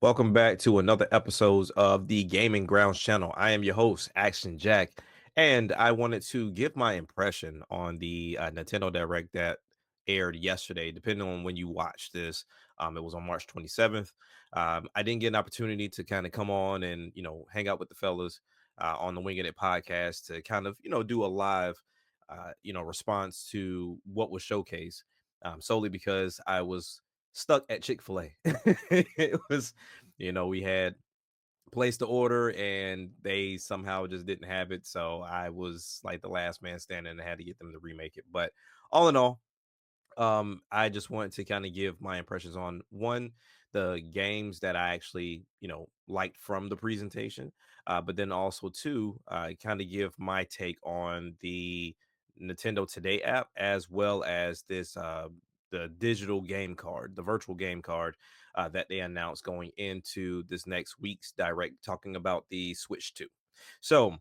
Welcome back to another episode of the Gaming Grounds channel. I am your host, Action Jack, and I wanted to give my impression on the Nintendo Direct that aired yesterday, depending on when you watch this. It was on March 27th. I didn't get an opportunity to kind of come on and, hang out with the fellas on the Winging It podcast to kind of, do a live, response to what was showcased solely because I was stuck at Chick-fil-A. It was we had placed the order and they somehow just didn't have it. So I was like the last man standing and I had to get them to remake it. But all in all, I just wanted to kind of give my impressions on one, the games that I actually, liked from the presentation. But then also two, kind of give my take on the Nintendo Today app as well as this the digital game card, the virtual game card that they announced going into this next week's direct, talking about the Switch 2. So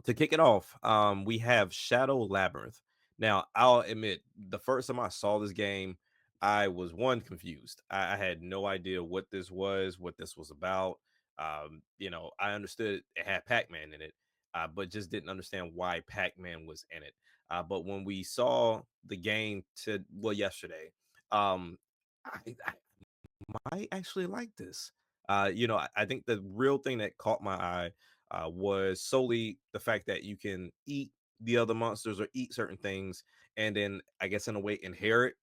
to kick it off, we have Shadow Labyrinth. Now, I'll admit, the first time I saw this game, I was one confused. I had no idea what this was about. I understood it had Pac-Man in it, but just didn't understand why Pac-Man was in it. But when we saw the game yesterday, um, I might actually like this. I think the real thing that caught my eye was solely the fact that you can eat the other monsters or eat certain things, and then I guess in a way inherit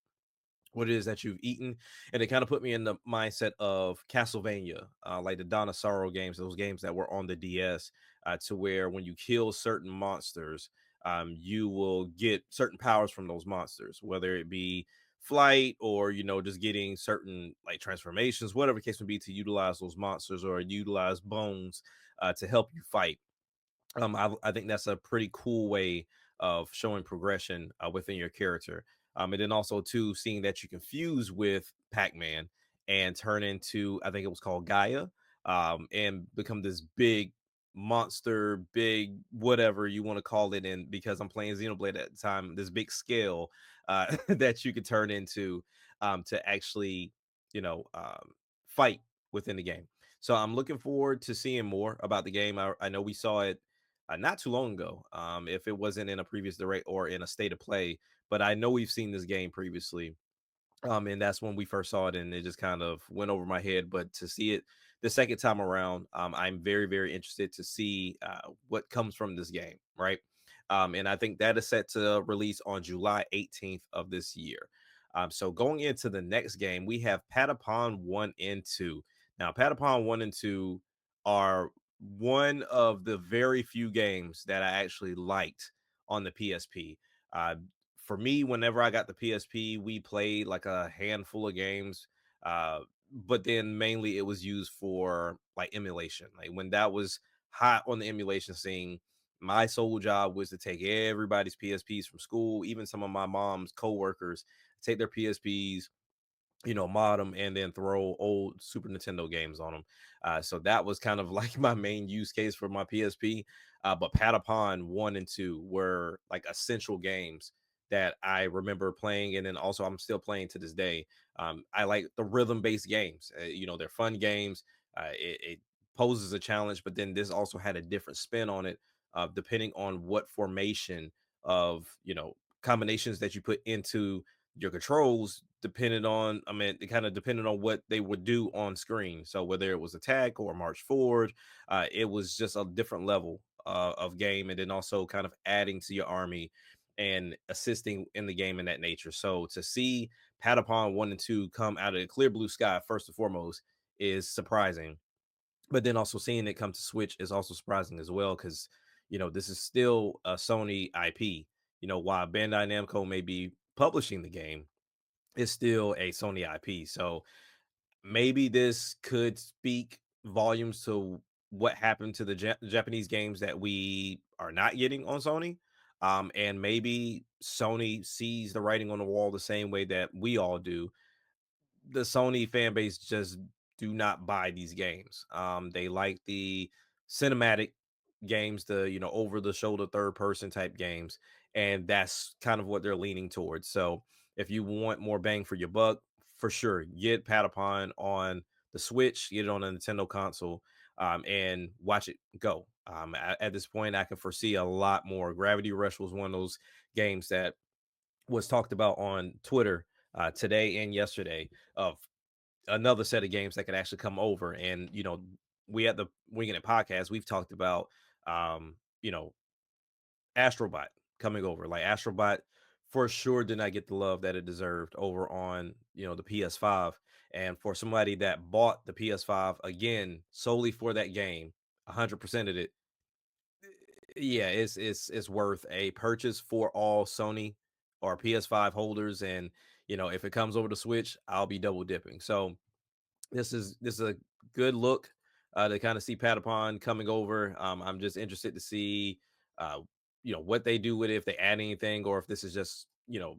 what it is that you've eaten. And it kind of put me in the mindset of Castlevania, like the Dawn of Sorrow games, those games that were on the DS, to where when you kill certain monsters, you will get certain powers from those monsters, whether it be flight or just getting certain like transformations, whatever the case would be, to utilize those monsters or utilize bones to help you fight. I think that's a pretty cool way of showing progression within your character. And then also too, seeing that you can fuse with Pac-Man and turn into, I think it was called Gaia, and become this big monster, big whatever you want to call it. And because I'm playing Xenoblade at the time, this big scale that you could turn into to actually, you know, um, fight within the game. So I'm looking forward to seeing more about the game. I know we saw it not too long ago. If it wasn't in a previous direct or in a state of play, but I know we've seen this game previously. And that's when we first saw it, and it just kind of went over my head. But to see it the second time around, I'm very, very interested to see what comes from this game, right? And I think that is set to release on July 18th of this year. So going into the next game, we have Patapon 1 and 2. Now, Patapon 1 and 2 are one of the very few games that I actually liked on the PSP. Uh, for me, whenever I got the PSP, we played like a handful of games. But then mainly it was used for like emulation. Like when that was hot on the emulation scene, my sole job was to take everybody's PSPs from school, even some of my mom's coworkers, take their PSPs, mod them and then throw old Super Nintendo games on them. So that was kind of like my main use case for my PSP. But Patapon 1 and 2 were like essential games that I remember playing. And then also I'm still playing to this day. I like the rhythm based games. They're fun games. It poses a challenge, but then this also had a different spin on it, depending on what formation of, combinations that you put into your controls depended on, I mean, it kind of depended on what they would do on screen. So whether it was attack or march forward, it was just a different level of game, and then also kind of adding to your army and assisting in the game in that nature. So to see Patapon 1 and 2 come out of the clear blue sky first and foremost is surprising, but then also seeing it come to Switch is also surprising as well, because this is still a Sony IP. While Bandai Namco may be publishing the game, it's still a Sony IP. So maybe this could speak volumes to what happened to the Japanese games that we are not getting on Sony. And maybe Sony sees the writing on the wall the same way that we all do. The Sony fan base just do not buy these games. They like the cinematic games, the over the shoulder third person type games, and that's kind of what they're leaning towards. So if you want more bang for your buck, for sure, get Patapon on the Switch, get it on a Nintendo console, and watch it go. At this point, I can foresee a lot more. Gravity Rush was one of those games that was talked about on Twitter today and yesterday of another set of games that could actually come over. And we at the Winging It podcast, we've talked about um, you know, Astrobot coming over. Like Astrobot for sure did not get the love that it deserved over on the PS5. And for somebody that bought the PS5 again solely for that game, 100% of it, yeah, it's worth a purchase for all Sony or PS5 holders. And if it comes over to Switch, I'll be double dipping. So this is a good look to kind of see Patapon coming over. I'm just interested to see uh, what they do with it, if they add anything, or if this is just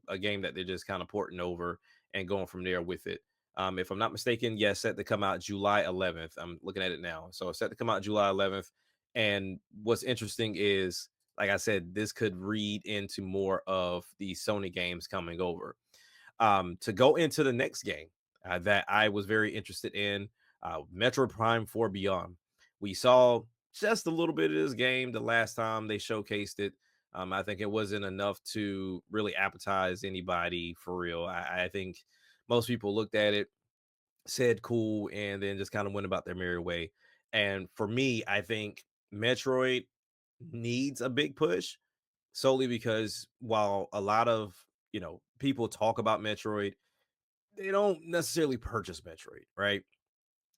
a game that they're just kind of porting over and going from there with it. If I'm not mistaken, yes, set to come out July 11th. I'm looking at it now, so it's set to come out July 11th. And what's interesting is, like I said, this could read into more of the Sony games coming over. To go into the next game that I was very interested in, Metro Prime 4 Beyond. We saw just a little bit of this game the last time they showcased it. I think it wasn't enough to really appetize anybody for real. I think most people looked at it, said cool, and then just kind of went about their merry way. And for me, I think Metroid needs a big push solely because while a lot of people talk about Metroid, they don't necessarily purchase Metroid, right?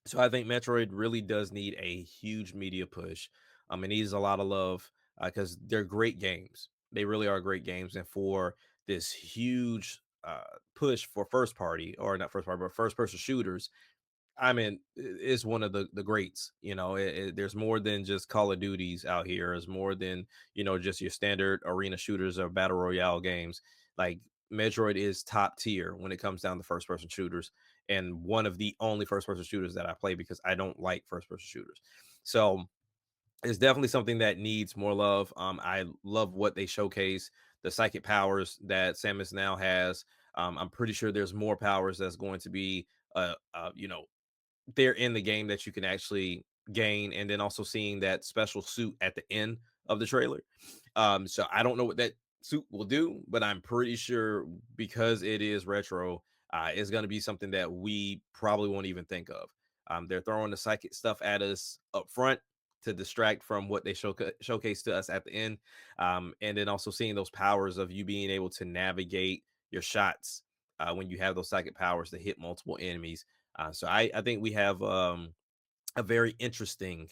So I think Metroid really does need a huge media push. It needs a lot of love because they're great games. They really are great games, and for this huge push for first party, or not first party, but first person shooters, I mean, it's one of the greats. There's more than just Call of Duties out here. There's more than just your standard arena shooters or battle royale games. Like Metroid is top tier when it comes down to first person shooters, and one of the only first person shooters that I play because I don't like first person shooters. So it's definitely something that needs more love. I love what they showcase, the psychic powers that Samus now has. I'm pretty sure there's more powers that's going to be they're in the game that you can actually gain, and then also seeing that special suit at the end of the trailer. So I don't know what that suit will do, but I'm pretty sure because it is retro, it's going to be something that we probably won't even think of. They're throwing the psychic stuff at us up front to distract from what they showcase to us at the end, and then also seeing those powers of you being able to navigate your shots when you have those psychic powers to hit multiple enemies. So I think we have a very interesting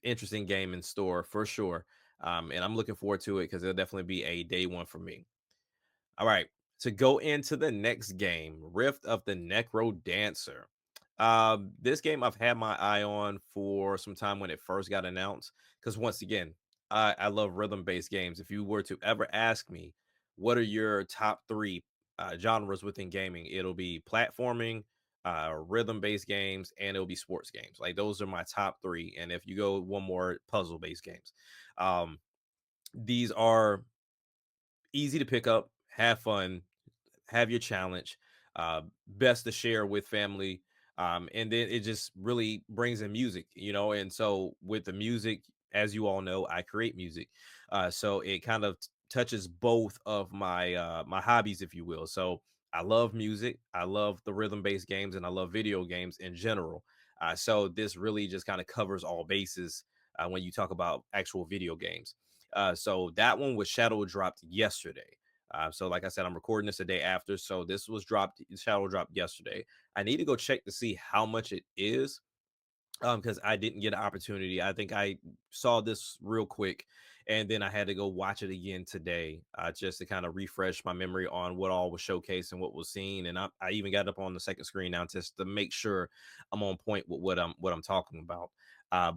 game in store for sure. And I'm looking forward to it because it'll definitely be a day one for me. All right. To go into the next game, Rift of the Necro Dancer. This game I've had my eye on for some time when it first got announced. Because once again, I love rhythm-based games. If you were to ever ask me, what are your top three genres within gaming? It'll be platforming, rhythm-based games, and it'll be sports games. Like those are my top three. And if you go one more, puzzle-based games. Um, these are easy to pick up, have fun, have your challenge, best to share with family. And then it just really brings in music. And so with the music, as you all know, I create music. So it kind of touches both of my hobbies, if you will. So I love music, I love the rhythm-based games, and I love video games in general. So this really just kind of covers all bases when you talk about actual video games. So that one was shadow dropped yesterday. So like I said, I'm recording this a day after. So this was shadow dropped yesterday. I need to go check to see how much it is. Because I didn't get an opportunity. I think I saw this real quick and then I had to go watch it again today, just to kind of refresh my memory on what all was showcased and what was seen. And I even got up on the second screen now just to make sure I'm on point with what I'm talking about.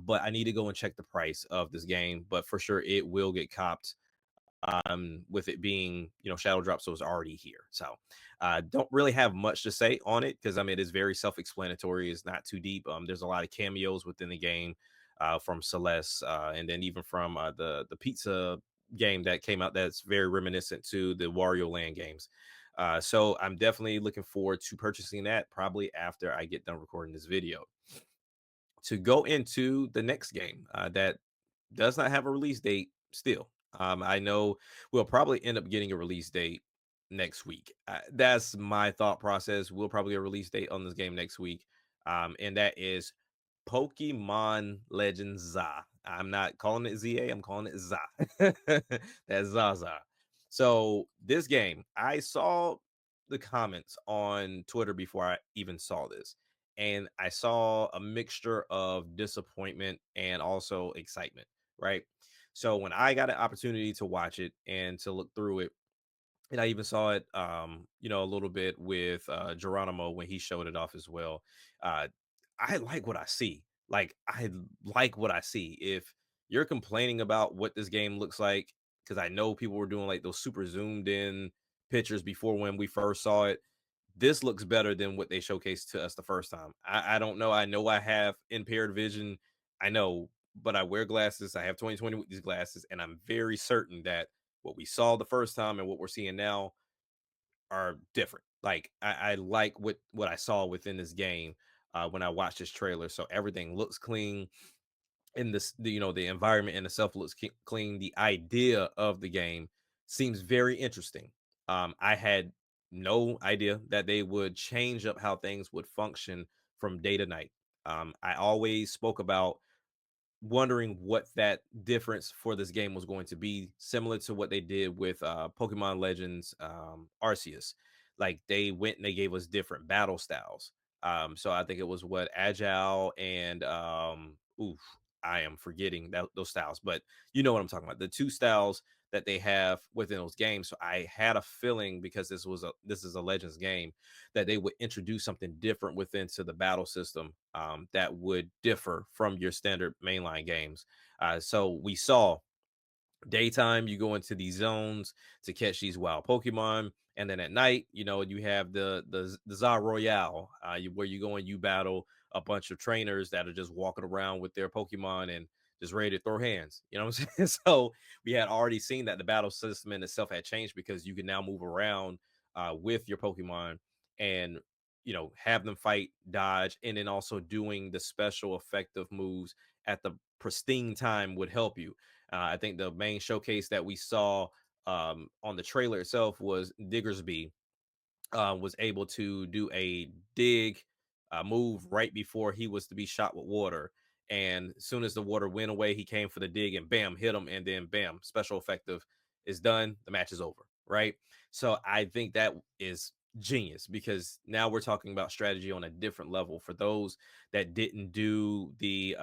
But I need to go and check the price of this game. But for sure, it will get copped with it being shadow drop, so it's already here. So don't really have much to say on it because I mean it is very self-explanatory. It's not too deep. There's a lot of cameos within the game, from Celeste, and then even from the pizza game that came out that's very reminiscent to the Wario Land games. So I'm definitely looking forward to purchasing that probably after I get done recording this video. To go into the next game that does not have a release date still. I know we'll probably end up getting a release date next week. That's my thought process. We'll probably get a release date on this game next week. And that is Pokemon Legends Za. I'm not calling it ZA, I'm calling it Za. That's Zaza. So this game, I saw the comments on Twitter before I even saw this, and I saw a mixture of disappointment and also excitement, right? So when I got an opportunity to watch it and to look through it, and I even saw it, a little bit with Geronimo when he showed it off as well. Uh, I like what I see. Like I like what I see. If you're complaining about what this game looks like, because I know people were doing like those super zoomed in pictures before when we first saw it, this looks better than what they showcased to us the first time. I don't know. I know I have impaired vision. I know, but I wear glasses. I have 2020 with these glasses, and I'm very certain that what we saw the first time and what we're seeing now are different. Like I like what I saw within this game when I watched this trailer. So everything looks clean in this, the environment in itself looks clean. The idea of the game seems very interesting. I had no idea that they would change up how things would function from day to night. I always spoke about wondering what that difference for this game was going to be, similar to what they did with Pokemon Legends Arceus. Like they went and they gave us different battle styles. So I think it was what Agile and oof, I am forgetting those styles, but you know what I'm talking about. The two styles that they have within those games. So I had a feeling, because this is a Legends game, that they would introduce something different within to the battle system that would differ from your standard mainline games. So we saw daytime you go into these zones to catch these wild Pokemon, and then at night, you have the Za Royale, where you go and you battle a bunch of trainers that are just walking around with their Pokemon and just ready to throw hands. You know what I'm saying? So we had already seen that the battle system in itself had changed, because you can now move around with your Pokemon and have them fight, dodge, and then also doing the special effective moves at the pristine time would help you. I think the main showcase that we saw on the trailer itself was Diggersby was able to do a dig move right before he was to be shot with water. And as soon as the water went away, he came for the dig and bam, hit him. And then bam, special effective is done. The match is over. Right. So I think that is genius, because now we're talking about strategy on a different level for those that didn't do the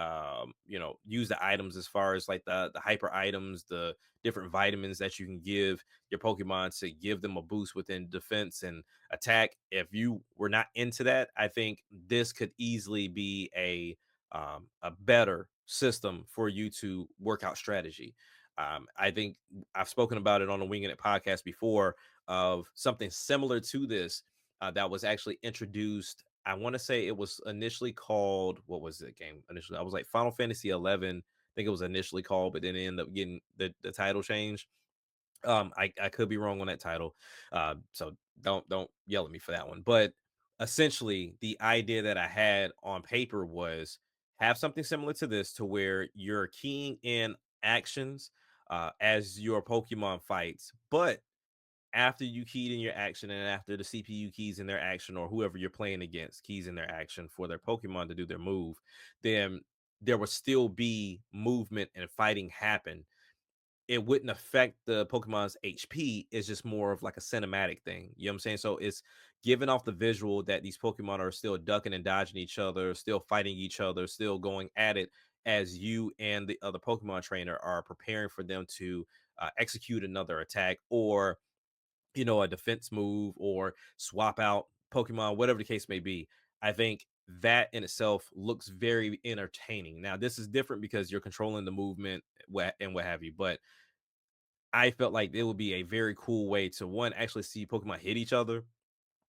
use the items, as far as like the hyper items, the different vitamins that you can give your Pokemon to give them a boost within defense and attack. If you were not into that, I think this could easily be a better system for you to work out strategy. I think I've spoken about it on the Winging It podcast before, of something similar to this that was actually introduced. I want to say it was initially called, what was the game initially? I was like Final Fantasy 11. I think it was initially called, but then it ended up getting the title changed. I could be wrong on that title. So don't yell at me for that one. But essentially, the idea that I had on paper was have something similar to this, to where you're keying in actions as your Pokemon fights, but after you keyed in your action and after the CPU keys in their action, or whoever you're playing against keys in their action for their Pokemon to do their move, then there will still be movement and fighting happen. It wouldn't affect the Pokemon's HP. It's just more of like a cinematic thing. You know what I'm saying? So it's giving off the visual that these Pokemon are still ducking and dodging each other, still fighting each other, still going at it, as you and the other Pokemon trainer are preparing for them to execute another attack, or a defense move, or swap out Pokemon, whatever the case may be. I think that in itself looks very entertaining. Now, this is different because you're controlling the movement and what have you, but I felt like it would be a very cool way to, one, actually see Pokemon hit each other.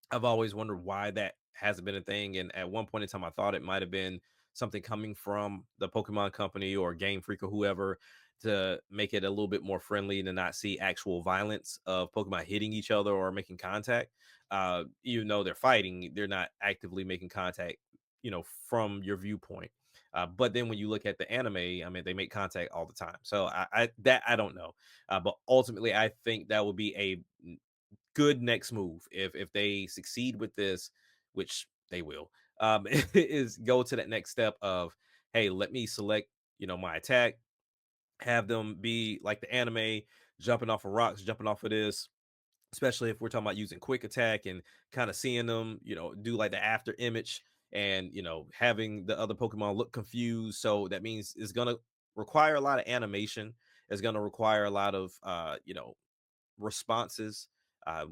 I've always wondered why that hasn't been a thing, and at one point in time, I thought it might have been something coming from the Pokemon Company or Game Freak or whoever, to make it a little bit more friendly and to not see actual violence of Pokemon hitting each other or making contact. Even though they're fighting, they're not actively making contact, from your viewpoint. But then when you look at the anime, I mean, they make contact all the time. So I don't know, but ultimately, I think that would be a good next move if they succeed with this, which they will. Is go to that next step of, hey, let me select, my attack, have them be like the anime, jumping off of rocks, jumping off of this, especially if we're talking about using quick attack and kind of seeing them, do like the after image and, having the other Pokemon look confused. So that means it's going to require a lot of animation. It's going to require a lot of, responses,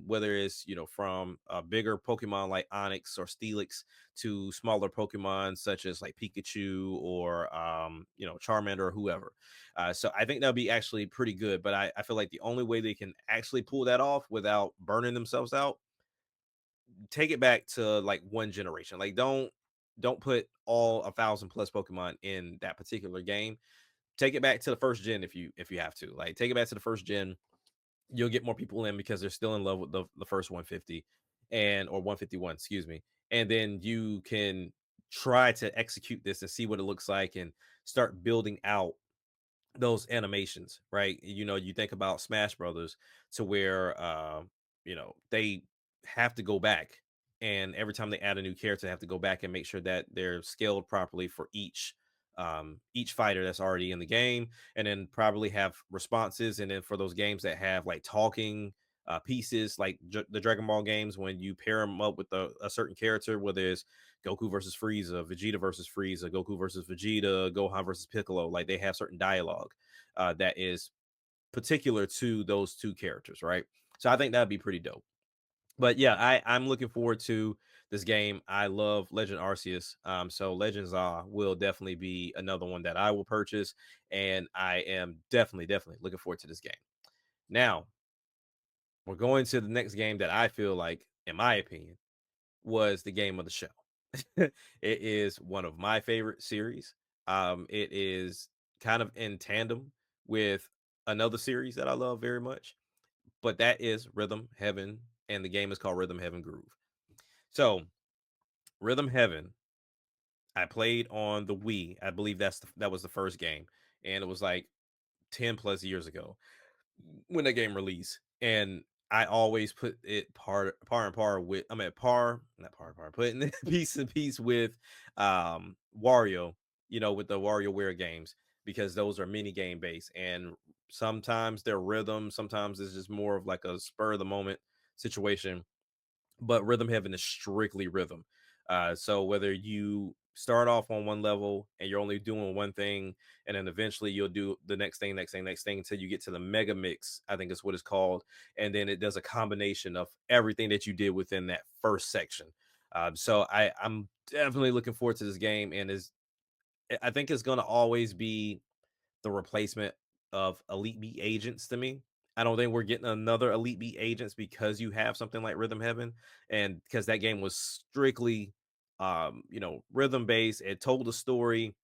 whether it's from a bigger Pokemon like Onyx or Steelix to smaller Pokemon such as like Pikachu or Charmander or whoever. So I think that'll be actually pretty good. But I feel like the only way they can actually pull that off without burning themselves out, take it back to like one generation. Like don't put all 1,000 plus Pokemon in that particular game. Take it back to the first gen if you have to. Like take it back to the first gen. You'll get more people in because they're still in love with the first 150 and or 151, excuse me. And then you can try to execute this and see what it looks like and start building out those animations, right? You think about Smash Brothers to where they have to go back, and every time they add a new character, they have to go back and make sure that they're scaled properly for each fighter that's already in the game, and then probably have responses. And then for those games that have like talking pieces, like the Dragon Ball games, when you pair them up with a certain character, whether it's Goku versus Frieza, Vegeta versus Frieza, Goku versus Vegeta, Gohan versus Piccolo. Like they have certain dialogue that is particular to those two characters, right? So I think that'd be pretty dope. But yeah, I'm looking forward to this game. I love Legend Arceus. So Legends will definitely be another one that I will purchase, and I am definitely looking forward to this game. Now we're going to the next game that I feel like, in my opinion, was the game of the show. It is one of my favorite series. It is kind of in tandem with another series that I love very much, but that is Rhythm Heaven, and the game is called Rhythm Heaven Groove. So, Rhythm Heaven, I played on the Wii. I believe that was the first game, and it was like 10 plus years ago when that game released. And I always put it par and par with, I'm at par, not par and par, putting it piece and piece with Wario, with the WarioWare games, because those are mini game based. And sometimes they're rhythm, sometimes it's just more of like a spur of the moment situation, but Rhythm Heaven is strictly rhythm. So whether you start off on one level and you're only doing one thing, and then eventually you'll do the next thing, next thing, next thing until you get to the mega mix, I think is what it's called. And then it does a combination of everything that you did within that first section. So I'm definitely looking forward to this game, and I think it's going to always be the replacement of Elite Beat Agents to me. I don't think we're getting another Elite Beat Agents because you have something like Rhythm Heaven, and because that game was strictly rhythm based. It told a story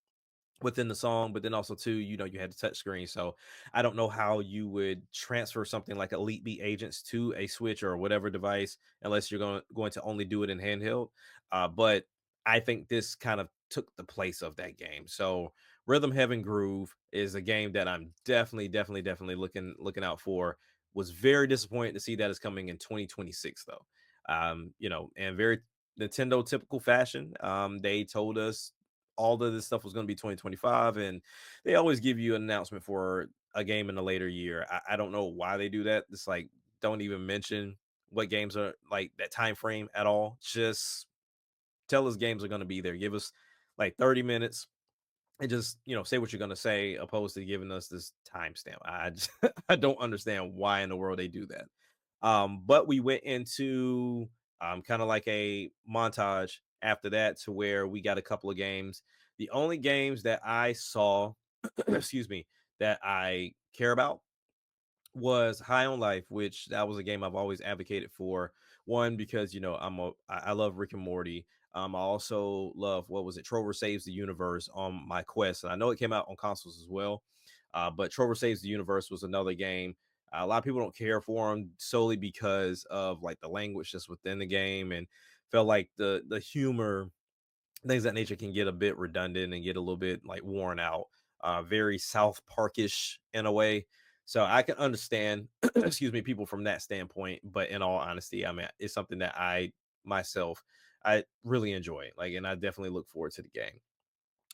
within the song, but then also too, you had the touch screen. So I don't know how you would transfer something like Elite Beat Agents to a Switch or whatever device unless you're going to only do it in handheld. But I think this kind of took the place of that game. So Rhythm Heaven Groove is a game that I'm definitely looking out for. Was very disappointed to see that it's coming in 2026 though. And very Nintendo typical fashion. They told us all of this stuff was going to be 2025, and they always give you an announcement for a game in a later year. I don't know why they do that. It's like, don't even mention what games are like that time frame at all. Just tell us games are going to be there. Give us like 30 minutes and just say what you're going to say, opposed to giving us this timestamp. I don't understand why in the world they do that. But we went into kind of like a montage after that, to where we got a couple of games. The only games that I saw, excuse me, that I care about was High on Life, which that was a game I've always advocated for. One, because I love Rick and Morty. I also love, what was it, Trover Saves the Universe on my Quest, and I know it came out on consoles as well. But Trover Saves the Universe was another game. A lot of people don't care for them solely because of like the language just within the game, and felt like the humor, things that nature can get a bit redundant and get a little bit like worn out, very South Parkish in a way. So I can understand, excuse me, people from that standpoint. But in all honesty, I mean, it's something that I myself I really enjoy. Like, and I definitely look forward to the game.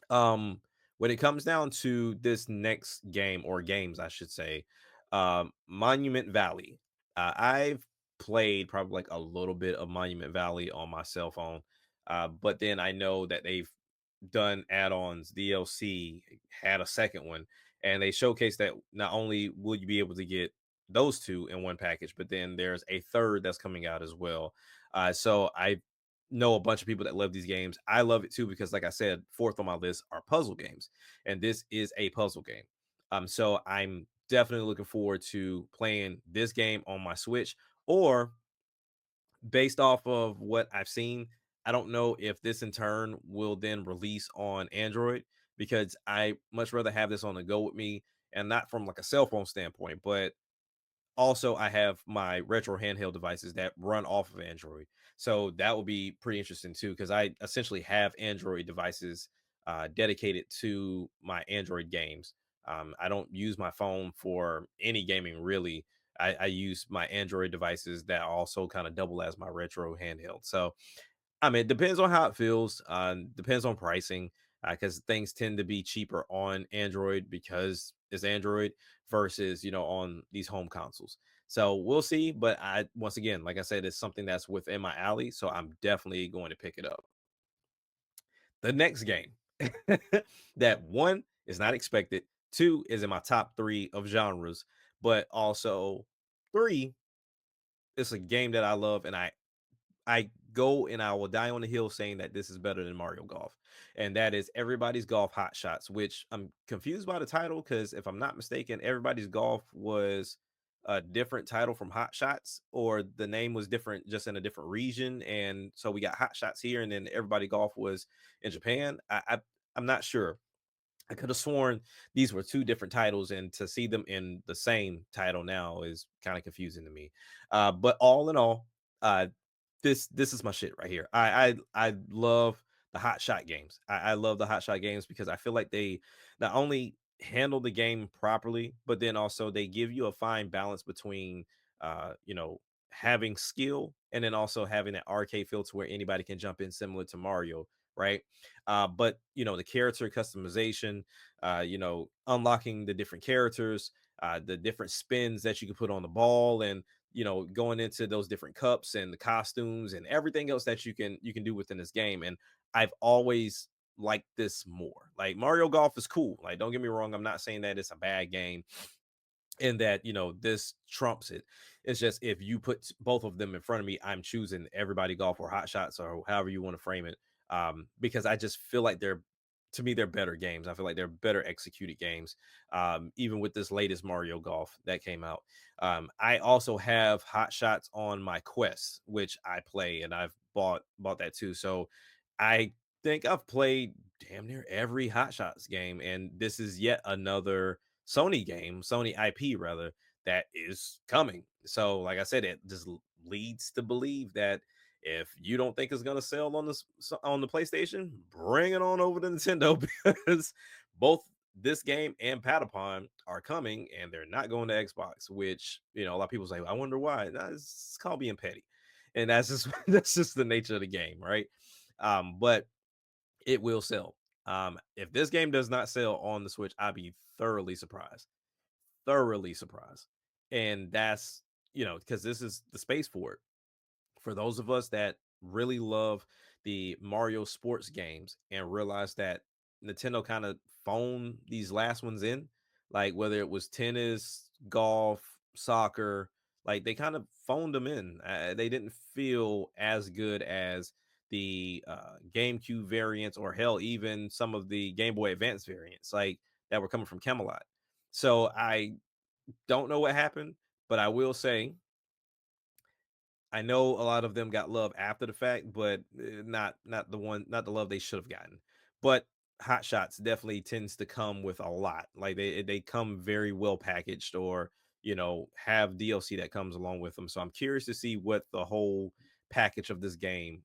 Um, when it comes down to this next game or games, I should say, Monument Valley. I've played probably like a little bit of Monument Valley on my cell phone, but then I know that they've done add-ons, DLC, had a second one, and they showcased that not only will you be able to get those two in one package, but then there's a third that's coming out as well. So I know a bunch of people that love these games. I love it too because, like I said, fourth on my list are puzzle games, and this is a puzzle game. So I'm definitely looking forward to playing this game on my Switch, or based off of what I've seen, I don't know if this in turn will then release on Android, because I much rather have this on the go with me, and not from like a cell phone standpoint, but also I have my retro handheld devices that run off of Android. So that will be pretty interesting too, because I essentially have Android devices dedicated to my Android games. I don't use my phone for any gaming really. I use my Android devices that also kind of double as my retro handheld. So I mean, it depends on how it feels. Depends on pricing, because things tend to be cheaper on Android because it's Android versus on these home consoles. So we'll see. But I once again, like I said, it's something that's within my alley, so I'm definitely going to pick it up. The next game that one is not expected, two is in my top three of genres, but also three, it's a game that I love, and I go and I will die on the hill saying that this is better than Mario Golf, and that is Everybody's Golf Hot Shots, which I'm confused by the title because if I'm not mistaken, Everybody's Golf was a different title from Hot Shots, or the name was different just in a different region. And so we got Hot Shots here, and then Everybody Golf was in Japan. I'm not sure. I could have sworn these were two different titles, and to see them in the same title now is kind of confusing to me. But all in all, uh, this is my shit right here. I love the hot shot games. I love the hot shot games because I feel like they not only handle the game properly, but then also they give you a fine balance between having skill and then also having that arcade feel to where anybody can jump in, similar to Mario, right? But the character customization, unlocking the different characters, the different spins that you can put on the ball, and going into those different cups and the costumes and everything else that you can do within this game. And I've always liked this more. Like, Mario Golf is cool, like, don't get me wrong, I'm not saying that it's a bad game and that this trumps it. It's just, if you put both of them in front of me, I'm choosing Everybody Golf or Hot Shots, or however you want to frame it, because I just feel like they're, to me, they're better games. I feel like they're better executed games. Even with this latest Mario Golf that came out, I also have Hot Shots on my Quest, which I play, and I've bought that too. So I think I've played damn near every Hot Shots game, and this is yet another Sony game, Sony IP rather, that is coming. So, like I said, it just leads to believe that if you don't think it's gonna sell on on the PlayStation, bring it on over to Nintendo because both this game and Patapon are coming, and they're not going to Xbox. Which a lot of people say, I wonder why. Nah, it's called being petty, and that's just that's just the nature of the game, right? But it will sell. If this game does not sell on the Switch, I'd be thoroughly surprised. And that's, because this is the space for it. For those of us that really love the Mario sports games and realize that Nintendo kind of phoned these last ones in, like whether it was tennis, golf, soccer, like they kind of phoned them in. They didn't feel as good as the GameCube variants, or hell, even some of the Game Boy Advance variants, like that were coming from Camelot. So I don't know what happened, but I will say I know a lot of them got love after the fact, but not the love they should have gotten. But Hot Shots definitely tends to come with a lot. Like they come very well packaged, or have DLC that comes along with them. So I'm curious to see what the whole package of this game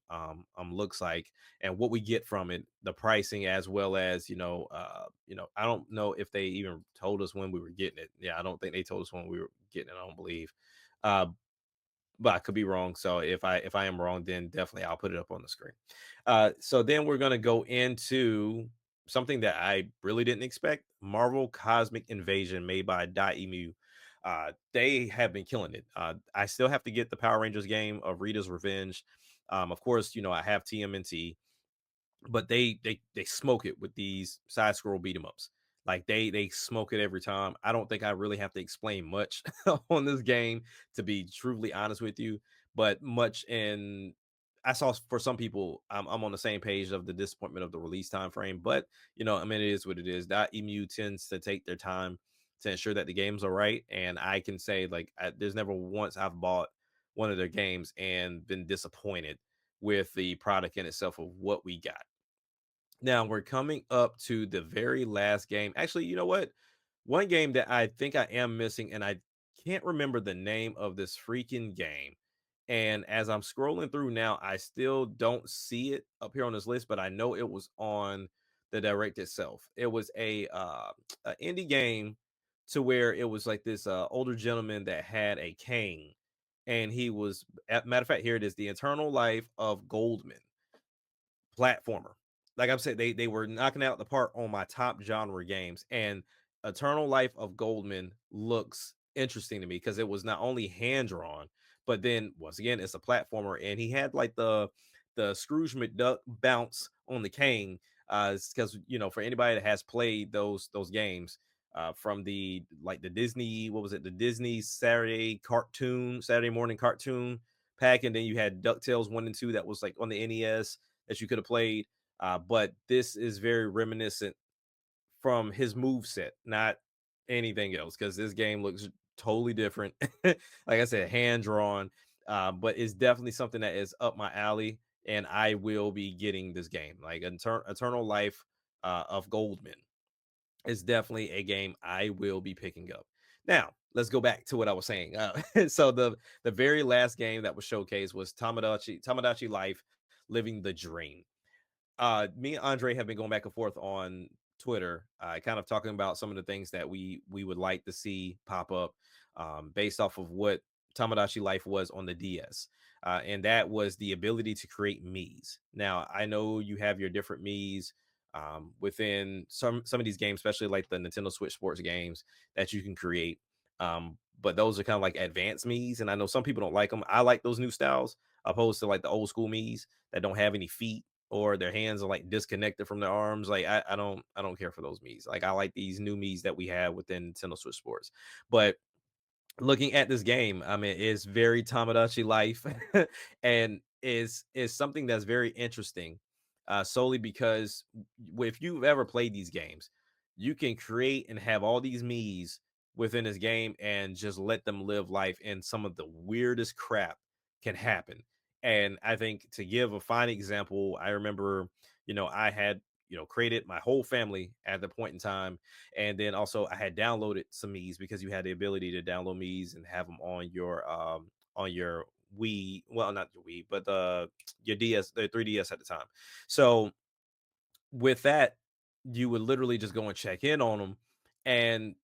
looks like, and what we get from it, the pricing, as well as I don't know if they even told us when we were getting it. Yeah, I don't think they told us when we were getting it. I don't believe. Uh, but I could be wrong. So if I am wrong, then definitely I'll put it up on the screen. So then we're gonna go into something that I really didn't expect: Marvel Cosmic Invasion, made by Daimyu. They have been killing it. I still have to get the Power Rangers game of Rita's Revenge. Of course, I have TMNT, but they smoke it with these side scroll beat 'em ups. Like they smoke it every time. I don't think I really have to explain much on this game, to be truly honest with you. But much in I saw for some people, I'm on the same page of the disappointment of the release time frame. But I mean, it is what it is. That emu tends to take their time to ensure that the games are right. And I can say, like, there's never once I've bought one of their games and been disappointed with the product in itself of what we got. Now we're coming up to the very last game. Actually, you know what? One game that I think I am missing, and I can't remember the name of this freaking game. And as I'm scrolling through now, I still don't see it up here on this list, but I know it was on the direct itself. It was a indie game, to where it was like this older gentleman that had a cane, and he was, matter of fact, here it is: The Eternal Life of Goldman platformer. Like I'm saying, they were knocking out the park on my top genre games. And Eternal Life of Goldman looks interesting to me because it was not only hand drawn, but then once again it's a platformer, and he had like the Scrooge McDuck bounce on the cane. Because for anybody that has played those games, from the Disney, what was it, the Disney Saturday morning cartoon pack, and then you had DuckTales 1 and 2 that was like on the NES that you could have played. But this is very reminiscent from his move set, not anything else, because this game looks totally different. Like I said, hand drawn, but it's definitely something that is up my alley, and I will be getting this game. Like Eternal Life of Goldman is definitely a game I will be picking up. Now, let's go back to what I was saying. So the very last game that was showcased was Tamagotchi Life: Living the Dream. Me and Andre have been going back and forth on Twitter, kind of talking about some of the things that we would like to see pop up, based off of what Tamagotchi Life was on the DS. And that was the ability to create Miis. Now, I know you have your different Miis within some of these games, especially like the Nintendo Switch Sports games that you can create. But those are kind of like advanced Miis, and I know some people don't like them. I like those new styles, opposed to like the old school Miis that don't have any feet, or their hands are like disconnected from their arms. Like I don't care for those Miis. Like I like these new Miis that we have within Nintendo Switch Sports. But looking at this game, I mean, it's very Tamagotchi life, and is something that's very interesting, solely because if you've ever played these games, you can create and have all these Mii's within this game and just let them live life, and some of the weirdest crap can happen. And I think, to give a fine example, I remember, I had created my whole family at the point in time, and then also I had downloaded some Mii's, because you had the ability to download Mii's and have them on your Wii. Well, not your Wii, but your DS, the 3DS at the time. So with that, you would literally just go and check in on them. And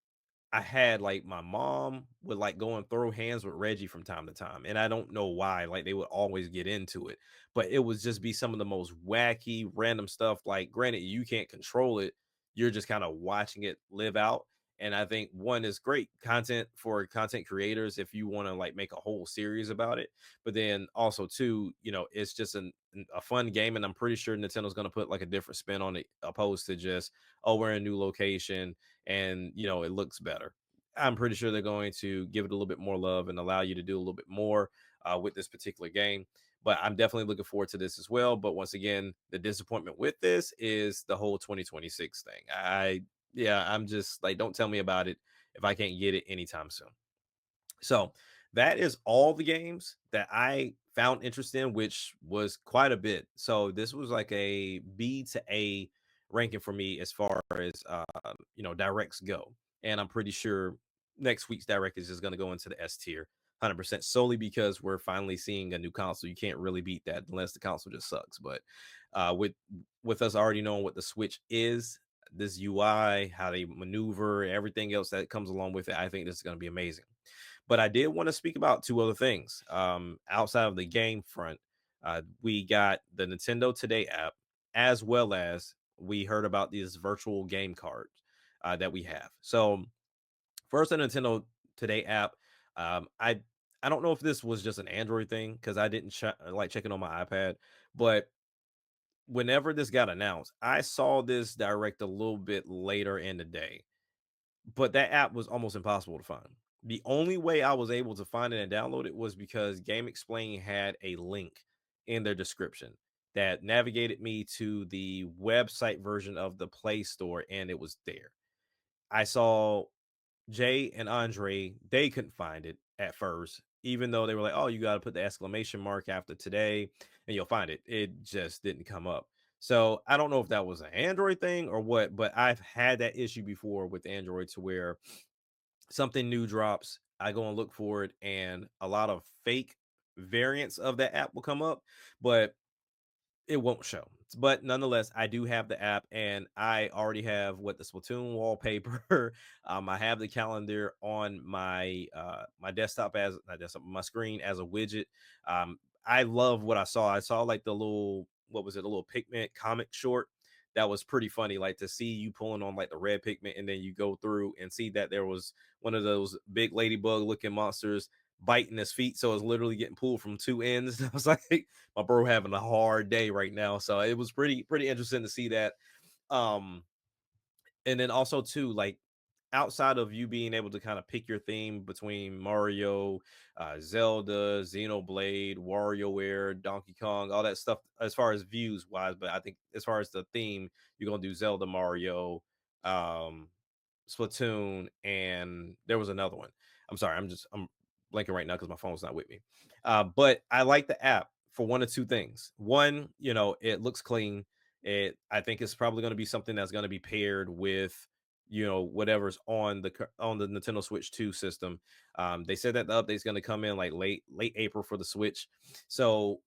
I had, like, my mom would, like, go and throw hands with Reggie from time to time, and I don't know why. Like, they would always get into it, but it would just be some of the most wacky, random stuff. Like, granted, you can't control it, you're just kinda watching it live out. And I think, one, is great content for content creators if you wanna, like, make a whole series about it, but then also, two, it's just a fun game, and I'm pretty sure Nintendo's gonna put, like, a different spin on it, opposed to just, "Oh, we're in a new location, and it looks better." I'm pretty sure they're going to give it a little bit more love and allow you to do a little bit more with this particular game. But I'm definitely looking forward to this as well. But once again, the disappointment with this is the whole 2026 thing. Yeah, I'm just like, don't tell me about it if I can't get it anytime soon. So that is all the games that I found interest in, which was quite a bit. So this was like a B to A ranking for me as far as directs go. And I'm pretty sure next week's direct is just going to go into the S tier 100% solely because we're finally seeing a new console. You can't really beat that unless the console just sucks. But with us already knowing what the Switch is, this UI, how they maneuver, everything else that comes along with it, I think this is going to be amazing. But I did want to speak about two other things. Outside of the game front, we got the Nintendo Today app, as well as we heard about these virtual game cards that we have. So first, the Nintendo Today app. I don't know if this was just an Android thing because I didn't like checking on my iPad, but whenever this got announced, I saw this direct a little bit later in the day, but that app was almost impossible to find. The only way I was able to find it and download it was because Game Explain had a link in their description that navigated me to the website version of the Play Store, and it was there. I saw Jay and Andre, they couldn't find it at first, even though they were like, "Oh, you got to put the exclamation mark after today and you'll find it." It just didn't come up. So I don't know if that was an Android thing or what, but I've had that issue before with Android to where something new drops, I go and look for it, and a lot of fake variants of that app will come up, but it won't show. But nonetheless, I do have the app and I already have what the Splatoon wallpaper. I have the calendar on my desktop as not desktop, my screen as a widget. I love what I saw. I saw like the little what was it, a little pigment comic short that was pretty funny. Like to see you pulling on like the red pigment and then you go through and see that there was one of those big ladybug looking monsters biting his feet. So it's literally getting pulled from two ends. I was like, my bro having a hard day right now. So it was pretty interesting to see that. Um, and then also too, like outside of you being able to kind of pick your theme between Mario, Zelda, Xenoblade, WarioWare, Donkey Kong, all that stuff as far as views wise, but I think as far as the theme, you're gonna do Zelda, Mario, um, Splatoon, and there was another one. I'm blanking right now because my phone's not with me. But I like the app for one of two things. One, it looks clean. I think it's probably going to be something that's going to be paired with whatever's on the Nintendo Switch 2 system. They said that the update's going to come in like late April for the Switch, so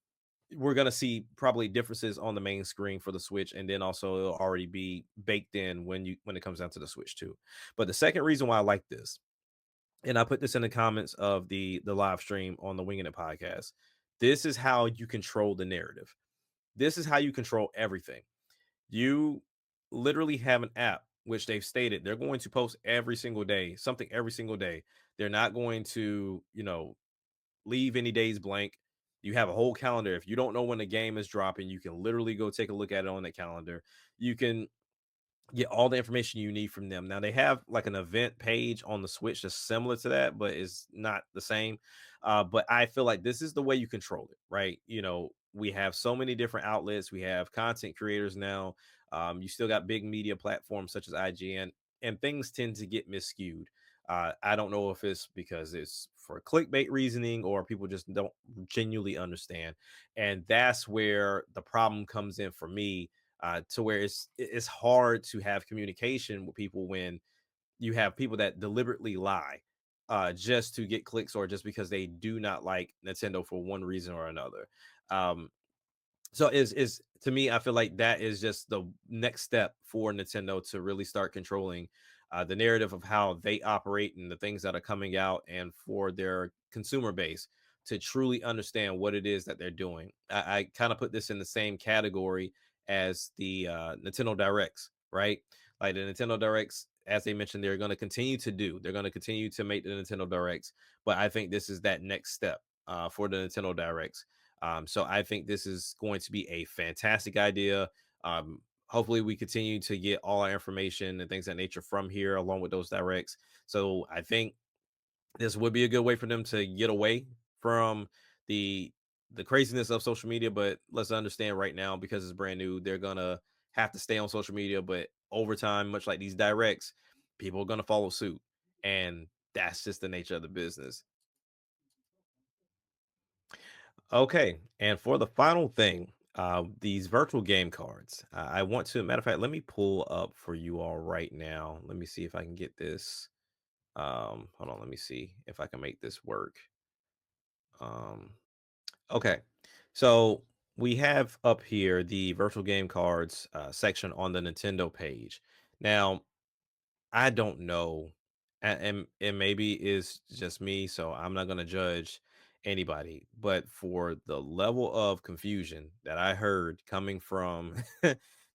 we're going to see probably differences on the main screen for the Switch, and then also it'll already be baked in when it comes down to the Switch 2. But the second reason why I like this, and I put this in the comments of the live stream on the Winging It podcast, this is how you control the narrative. This is how you control everything. You literally have an app which they've stated they're going to post every single day, something every single day. They're not going to, leave any days blank. You have a whole calendar. If you don't know when the game is dropping, you can literally go take a look at it on the calendar. You can get all the information you need from them. Now they have like an event page on the Switch that's similar to that, but it's not the same. But I feel like this is the way you control it, right? We have so many different outlets. We have content creators now. You still got big media platforms such as IGN, and things tend to get miscued. I don't know if it's because it's for clickbait reasoning or people just don't genuinely understand. And that's where the problem comes in for me, to where it's hard to have communication with people when you have people that deliberately lie just to get clicks or just because they do not like Nintendo for one reason or another. Um, so is to me, I feel like that is just the next step for Nintendo to really start controlling the narrative of how they operate and the things that are coming out, and for their consumer base to truly understand what it is that they're doing. I kind of put this in the same category as the Nintendo Directs, right? Like the Nintendo Directs, as they mentioned, they're going to continue to do. They're going to continue to make the Nintendo Directs, but I think this is that next step for the Nintendo Directs. So I think this is going to be a fantastic idea. Hopefully, we continue to get all our information and things of that nature from here, along with those directs. So I think this would be a good way for them to get away from the the craziness of social media. But let's understand right now, because it's brand new, they're gonna have to stay on social media. But over time, much like these directs, people are gonna follow suit, and that's just the nature of the business. Okay, and for the final thing, These virtual game cards. I want to, matter of fact, let me pull up for you all right now. Let me see if I can get this. Hold on, let me see if I can make this work. Um, okay, so we have up here the virtual game cards section on the Nintendo page. Now, I don't know, and maybe it's just me, so I'm not gonna judge anybody. But for the level of confusion that I heard coming from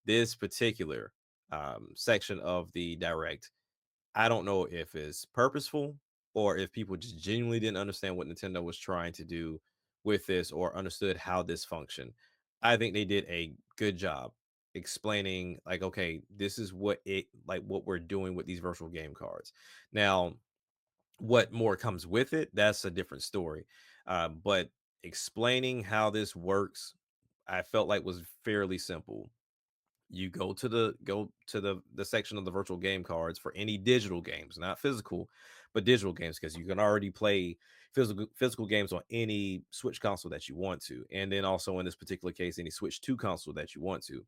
this particular section of the direct, I don't know if it's purposeful or if people just genuinely didn't understand what Nintendo was trying to do with this or understood how this functioned. I think they did a good job explaining like, okay, this is what it like what we're doing with these virtual game cards. Now, what more comes with it, that's a different story. But explaining how this works, I felt like was fairly simple. You go to the section of the virtual game cards for any digital games, not physical, but digital games, because you can already play physical games on any Switch console that you want to, and then also in this particular case, any Switch 2 console that you want to.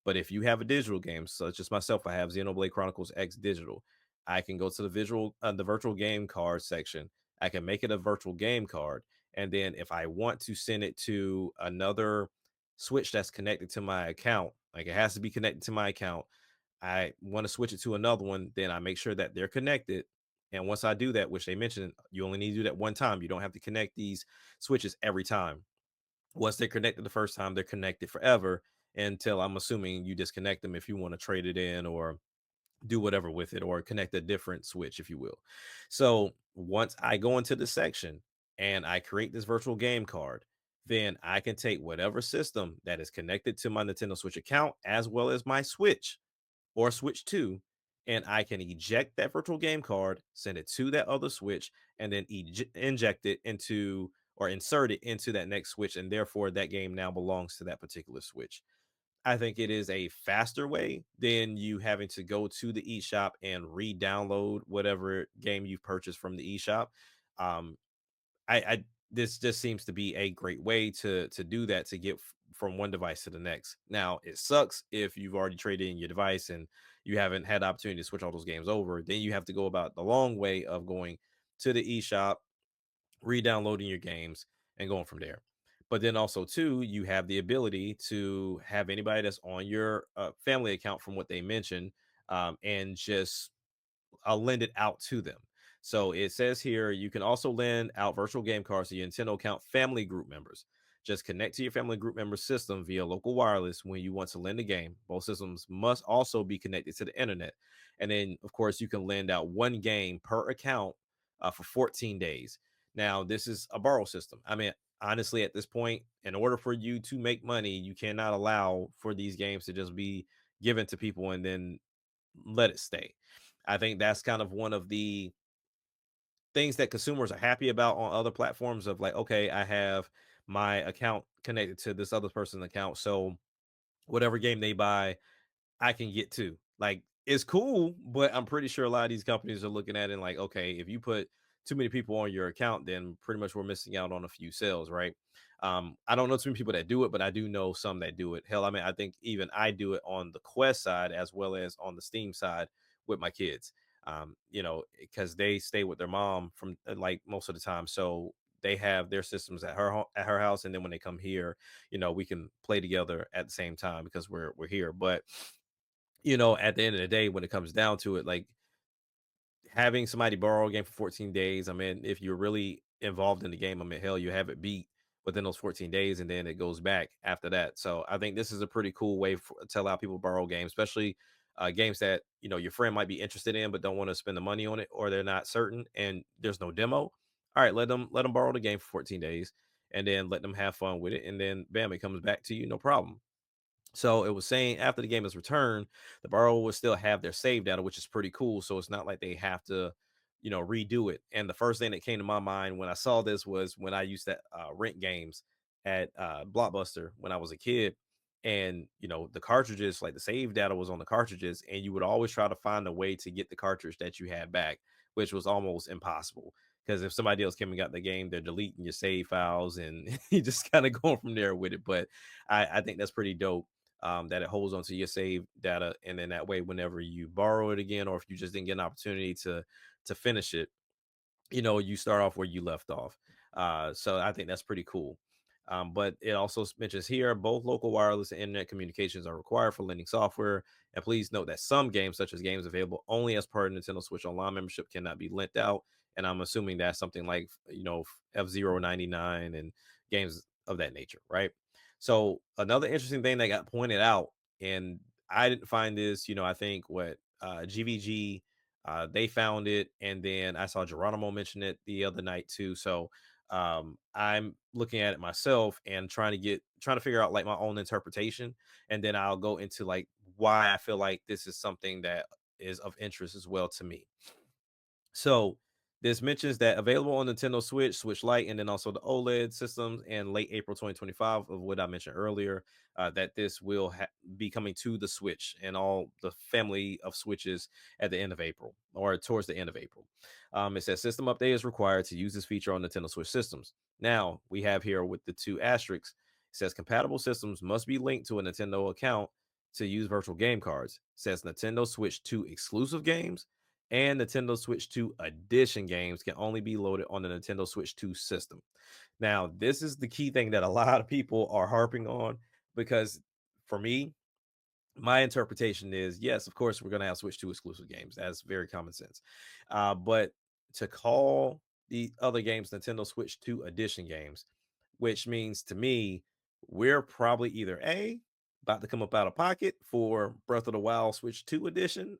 But if you have a digital game, such as myself, I have Xenoblade Chronicles X digital. I can go to the virtual game card section. I can make it a virtual game card, and then if I want to send it to another Switch that's connected to my account, like it has to be connected to my account. I want to switch it to another one, then I make sure that they're connected. And once I do that, which they mentioned, you only need to do that one time. You don't have to connect these switches every time. Once they're connected the first time, they're connected forever until I'm assuming you disconnect them if you want to trade it in or do whatever with it or connect a different switch, if you will. So once I go into the section and I create this virtual game card, then I can take whatever system that is connected to my Nintendo Switch account as well as my Switch or Switch 2, and I can eject that virtual game card, send it to that other Switch, and then inject it into or insert it into that next Switch. And therefore, that game now belongs to that particular Switch. I think it is a faster way than you having to go to the eShop and re-download whatever game you've purchased from the eShop. Um, I this just seems to be a great way to do that to get from one device to the next. Now, it sucks if you've already traded in your device and you haven't had the opportunity to switch all those games over. Then you have to go about the long way of going to the eShop, re-downloading your games and going from there. But then also too, you have the ability to have anybody that's on your family account, from what they mentioned, and just lend it out to them. So it says here you can also lend out virtual game cards to your Nintendo account family group members. Just connect to your family group member system via local wireless when you want to lend a game. Both systems must also be connected to the internet. And then, of course, you can lend out one game per account for 14 days. Now, this is a borrow system. I mean, honestly, at this point, in order for you to make money, you cannot allow for these games to just be given to people and then let it stay. I think that's kind of one of the things that consumers are happy about on other platforms of like, okay, I have my account connected to this other person's account. So whatever game they buy, I can get to. Like, it's cool, but I'm pretty sure a lot of these companies are looking at it like, okay, if you put too many people on your account, then pretty much we're missing out on a few sales, right? I don't know too many people that do it, but I do know some that do it. Hell, I mean, I think even I do it on the Quest side as well as on the Steam side with my kids. Because they stay with their mom from like most of the time, so they have their systems at at her house, and then when they come here, we can play together at the same time because we're here. But at the end of the day, when it comes down to it, like having somebody borrow a game for 14 days, I mean, if you're really involved in the game, I mean, hell, you have it beat within those 14 days and then it goes back after that. So I think this is a pretty cool way to allow people to borrow games, especially games that, your friend might be interested in, but don't want to spend the money on it or they're not certain and there's no demo. All right, let them borrow the game for 14 days and then let them have fun with it. And then bam, it comes back to you, no problem. So it was saying after the game is returned, the borrower will still have their save data, which is pretty cool. So it's not like they have to, redo it. And the first thing that came to my mind when I saw this was when I used to rent games at Blockbuster when I was a kid. And, the cartridges, like the save data was on the cartridges, and you would always try to find a way to get the cartridge that you had back, which was almost impossible because if somebody else came and got the game, they're deleting your save files and you just kind of going from there with it. But I think that's pretty dope. That it holds onto your save data, and then that way, whenever you borrow it again, or if you just didn't get an opportunity to finish it, you start off where you left off. So I think that's pretty cool. But it also mentions here both local wireless and internet communications are required for lending software. And please note that some games, such as games available only as part of Nintendo Switch Online membership, cannot be lent out. And I'm assuming that's something like F-Zero 99 and games of that nature, right? So another interesting thing that got pointed out, and I didn't find this, I think what GVG they found it, and then I saw Geronimo mention it the other night too. So I'm looking at it myself and trying to figure out like my own interpretation, and then I'll go into like why I feel like this is something that is of interest as well to me. So this mentions that available on Nintendo Switch, Switch Lite, and then also the OLED systems in late April 2025 of what I mentioned earlier, that this will be coming to the Switch and all the family of Switches at the end of April or towards the end of April. It says system update is required to use this feature on Nintendo Switch systems. Now we have here with the two asterisks, it says compatible systems must be linked to a Nintendo account to use virtual game cards. It says Nintendo Switch 2 exclusive games and Nintendo Switch 2 Edition games can only be loaded on the Nintendo Switch 2 system. Now, this is the key thing that a lot of people are harping on because for me, my interpretation is yes, of course, we're going to have Switch 2 exclusive games. That's very common sense. But to call the other games Nintendo Switch 2 Edition games, which means to me, we're probably either A, about to come up out of pocket for Breath of the Wild Switch 2 edition,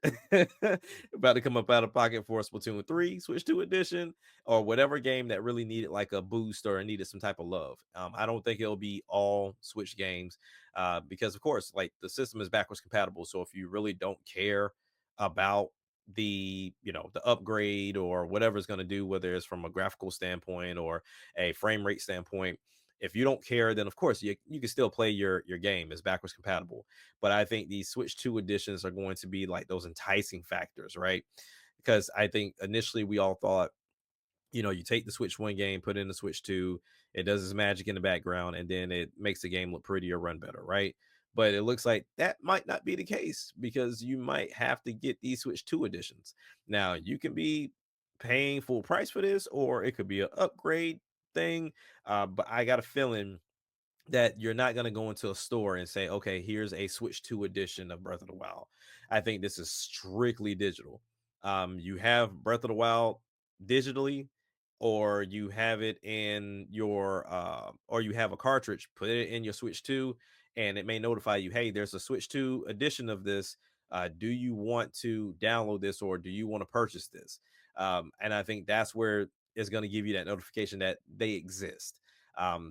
about to come up out of pocket for Splatoon 3 Switch 2 edition, or whatever game that really needed like a boost or needed some type of love. I don't think it'll be all Switch games because, of course, like the system is backwards compatible. So if you really don't care about the upgrade or whatever it's going to do, whether it's from a graphical standpoint or a frame rate standpoint, if you don't care, then of course you can still play your game. It's backwards compatible. But I think these Switch 2 editions are going to be like those enticing factors, right? Because I think initially we all thought, you take the Switch 1 game, put in the Switch 2, it does its magic in the background, and then it makes the game look prettier, run better, right? But it looks like that might not be the case because you might have to get these Switch 2 editions. Now, you can be paying full price for this, or it could be an upgrade thing. But I got a feeling that you're not going to go into a store and say, okay, here's a Switch 2 edition of Breath of the Wild. I think this is strictly digital. You have Breath of the Wild digitally, or you have it in your, or you have a cartridge, put it in your Switch 2, and it may notify you, hey, there's a Switch 2 edition of this. Do you want to download this or do you want to purchase this? And I think that's where it's going to give you that notification that they exist.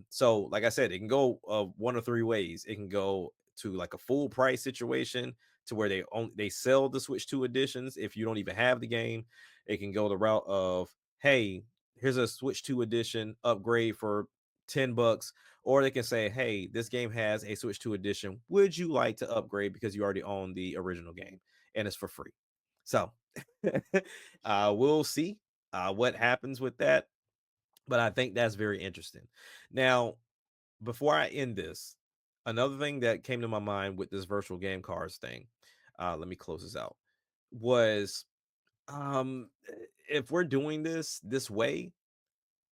So like I said, it can go one or three ways. It can go to like a full price situation to where they sell the Switch 2 editions if you don't even have the game. It can go the route of, hey, here's a Switch 2 edition upgrade for $10, or they can say, hey, this game has a Switch 2 edition. Would you like to upgrade because you already own the original game and it's for free? So we'll see what happens with that, but I think that's very interesting. Now, before I end this, another thing that came to my mind with this virtual game cards thing, let me close this out, was if we're doing this way,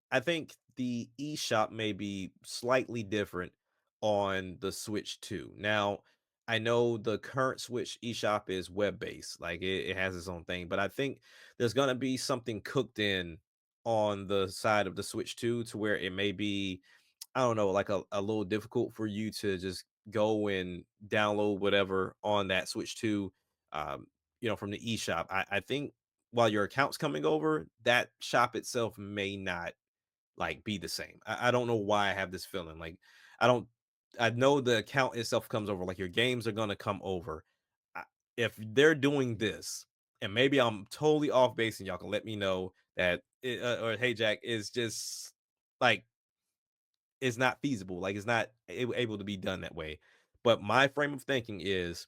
I think the eShop may be slightly different on the Switch 2. Now, I know the current Switch eShop is web-based, like it has its own thing, but I think there's gonna be something cooked in on the side of the Switch 2 to where it may be, I don't know, like a little difficult for you to just go and download whatever on that Switch 2, from the eShop. I think while your account's coming over, that shop itself may not like be the same. I don't know why I have this feeling. Like I don't I know the account itself comes over, like your games are gonna come over. I, if they're doing this, and maybe I'm totally off base, and y'all can let me know that or hey Jack is just like it's not feasible. Like it's not able to be done that way. But my frame of thinking is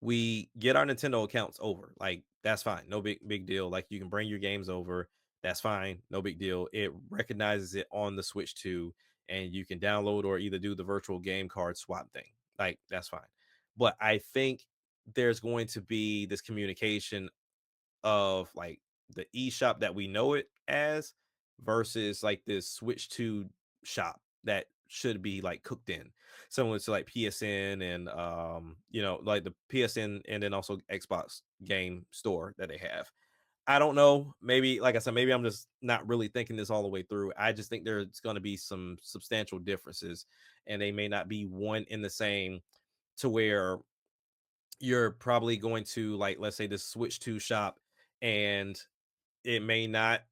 we get our Nintendo accounts over. Like that's fine. No big deal. Like you can bring your games over. That's fine, no big deal. It recognizes it on the Switch 2, and you can download or either do the virtual game card swap thing. Like, that's fine. But I think there's going to be this communication of like the eShop that we know it as versus like this Switch 2 shop that should be like cooked in. Similar to like PSN and like the PSN and then also Xbox game store that they have. I don't know. Maybe, like I said, maybe I'm just not really thinking this all the way through. I just think there's going to be some substantial differences, and they may not be one in the same to where you're probably going to, like, let's say, the Switch 2 shop, and it may not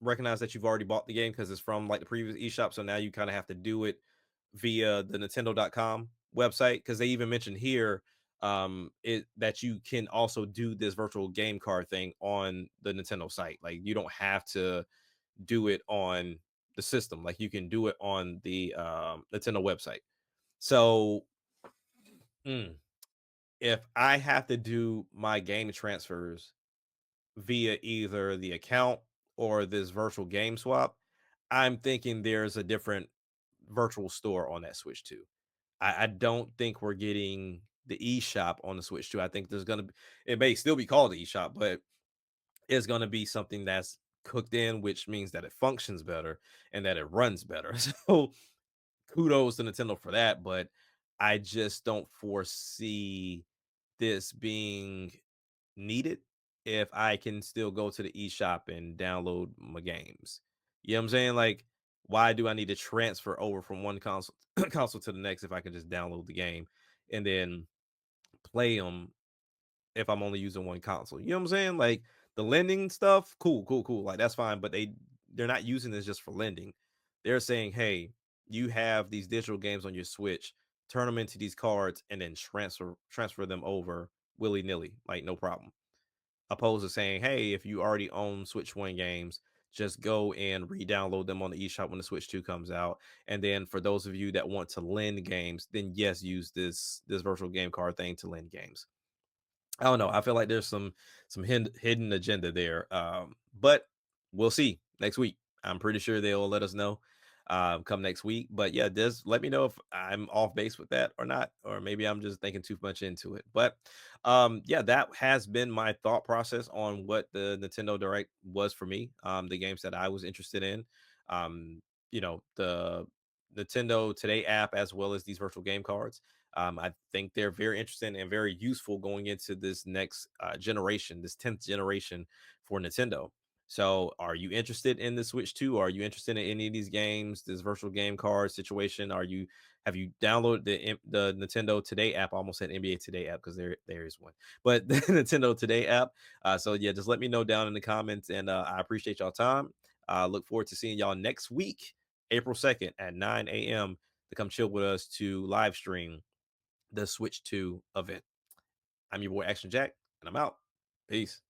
recognize that you've already bought the game because it's from like the previous eShop. So now you kind of have to do it via the Nintendo.com website because they even mentioned here it that you can also do this virtual game card thing on the Nintendo site. Like, you don't have to do it on the system. Like, you can do it on the Nintendo website. So mm, if I have to do my game transfers via either the account or this virtual game swap, I'm thinking there's a different virtual store on that Switch too. I don't think we're getting the eShop on the Switch too. I think there's gonna be, it may still be called the eShop, but it's gonna be something that's cooked in, which means that it functions better and that it runs better. So kudos to Nintendo for that, but I just don't foresee this being needed if I can still go to the eShop and download my games. You know what I'm saying? Like, why do I need to transfer over from one console console to the next if I can just download the game and then play them if I'm only using one console? You know what I'm saying? Like, the lending stuff, cool, cool, cool. Like, that's fine, but they're not using this just for lending. They're saying, hey, you have these digital games on your Switch, turn them into these cards and then transfer them over willy nilly, like no problem, opposed to saying, hey, if you already own Switch 1 games, just go and re-download them on the eShop when the Switch 2 comes out. And then for those of you that want to lend games, then yes, use this virtual game card thing to lend games. I don't know. I feel like there's some hidden agenda there. But we'll see next week. I'm pretty sure they'll let us know come next week. But yeah, just let me know if I'm off base with that or not, or maybe I'm just thinking too much into it. But yeah, that has been my thought process on what the Nintendo Direct was for me. The games that I was interested in. Um, the Nintendo Today app as well as these virtual game cards. I think they're very interesting and very useful going into this next generation, this 10th generation for Nintendo. So, are you interested in the Switch 2? Are you interested in any of these games, this virtual game card situation? Have you downloaded the Nintendo Today app? I almost said NBA Today app because there is one, but the Nintendo Today app. So yeah, just let me know down in the comments, and I appreciate y'all time. Look forward to seeing y'all next week, April 2nd at 9 a.m. to come chill with us to live stream the Switch 2 event. I'm your boy Action Jack, and I'm out. Peace.